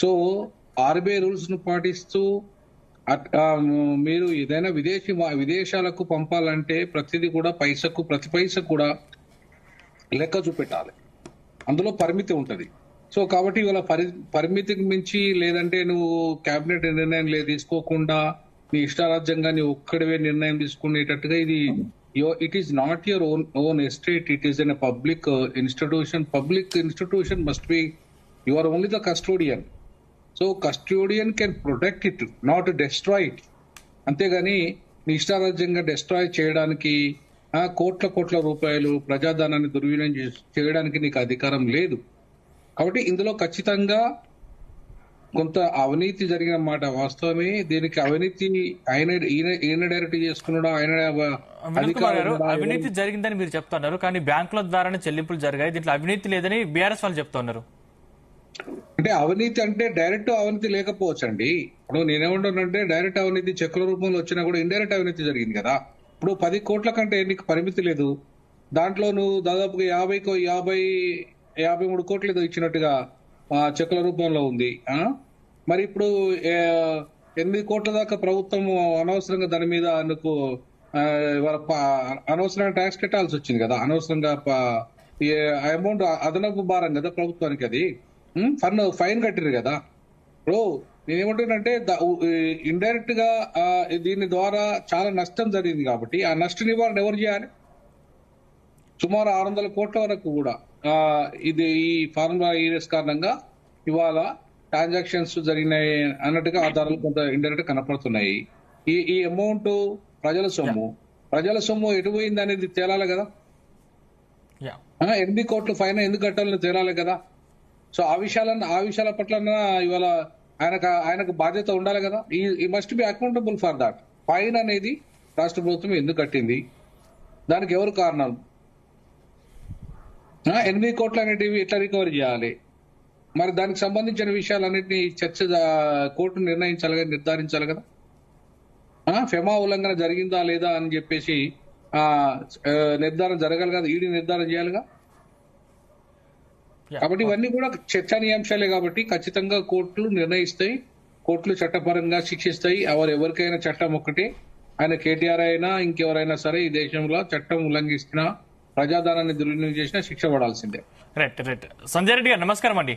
So RBI rules ను పాటిస్తూ మీరు ఏదైనా విదేశాలకు పంపాలంటే ప్రతి పైసకు కూడా లెక్క చూపెట్టాలి. అందులో పరిమితి ఉంటది. సో కాబట్టి ఇవాళ పరిమితికి మించి లేదంటే నువ్వు కేబినెట్ నిర్ణయం తీసుకోకుండా నీ ఇష్టారాజ్యంగా నీ ఒక్కడివే నిర్ణయం తీసుకునేటట్టుగా ఇది it is not your own estate, it is an public institution. Public institution must be you are only the custodian. So custodian can protect it, not destroy it. అంతేగాని నీ ఇష్టారాజ్యంగా డెస్ట్రాయ్ చేయడానికి కోట్ల రూపాయలు ప్రజాధనాన్ని దుర్వినియోగం చేయడానికి నీకు అధికారం లేదు. కాబట్టి ఇందులో ఖచ్చితంగా కొంత అవినీతి జరిగిన మాట వాస్తవమే. దీనికి అవినీతి ఈయన డైరెక్ట్ చేసుకున్నాడు, అవినీతి జరిగిందని మీరు చెప్తున్నారు, కానీ బ్యాంకుల ద్వారానే చెల్లింపులు జరిగాయి, దీంట్లో అవినీతి లేదని బీఆర్ఎస్ వాళ్ళు చెప్తున్నారు. అంటే అవినీతి అంటే డైరెక్ట్ అవినీతి లేకపోవచ్చు అండి. ఇప్పుడు నేనేమంటానంటే డైరెక్ట్ అవినీతి చెక్కుల రూపంలో వచ్చినా కూడా ఇండైరెక్ట్ అవినీతి జరిగింది కదా. ఇప్పుడు 10 కోట్ల కంటే నీకు పరిమితి లేదు, దాంట్లో నువ్వు దాదాపుగా 53 కోట్లు ఏదో ఇచ్చినట్టుగా చెక్కుల రూపంలో ఉంది. మరి ఇప్పుడు 8 కోట్ల దాకా ప్రభుత్వం అనవసరంగా దాని మీద అందుకు అనవసరంగా ట్యాక్స్ కట్టాల్సి వచ్చింది కదా. అనవసరంగా అమౌంట్ అదనపు భారం కదా ప్రభుత్వానికి. అది ఫైన్ కట్టిరు కదా. ఇప్పుడు నేనేమంటానంటే ఇండైరెక్ట్ గా దీని ద్వారా చాలా నష్టం జరిగింది కాబట్టి ఆ నష్ట నివారణ ఎవరు చేయాలి? సుమారు 600 కోట్ల వరకు కూడా ఈ ఫార్ములా ఈఎస్ కారణంగా ఇవాళ ట్రాన్సాక్షన్స్ జరిగినాయి అన్నట్టుగా ఆధారాలు కొంత ఇండైరెక్ట్ కనపడుతున్నాయి. ఈ అమౌంట్ ప్రజల సొమ్ము ఎటు పోయింది అనేది తేలాలి కదా. 8 కోట్ల ఫైన్ ఎందుకు కట్టాలని తేలాలి కదా. సో ఆ విషయాల పట్ల ఇవాళ ఆయనకు బాధ్యత ఉండాలి కదా. ఈ must be accountable for that. Fine అనేది రాష్ట్ర ప్రభుత్వం ఎందుకు కట్టింది, దానికి ఎవరు కారణం, 8 కోట్లు అనేటివి ఎట్లా రికవరీ చేయాలి, మరి దానికి సంబంధించిన విషయాలన్నింటినీ కోర్టు నిర్ధారించాలి కదా. ఫెమా ఉల్లంఘన జరిగిందా లేదా అని చెప్పేసి నిర్ధారణ జరగాలి కదా, ఈడీ నిర్ధారణ చేయాలిగా. కాబట్టి ఇవన్నీ కూడా చర్చనీయాంశాలే కాబట్టి ఖచ్చితంగా కోర్టులు నిర్ణయిస్తాయి, కోర్టులు చట్టపరంగా శిక్షిస్తాయి. ఎవరికైనా చట్టం ఒక్కటే, ఆయన కేటీఆర్ అయినా ఇంకెవరైనా సరే ఈ దేశంలో చట్టం ఉల్లంఘిస్తున్నా ప్రజాధనాన్ని దుర్వినియోగం చేసినా శిక్ష పడాల్సిందే. రైట్. సంజయ్ రెడ్డి గారు నమస్కారం అండి.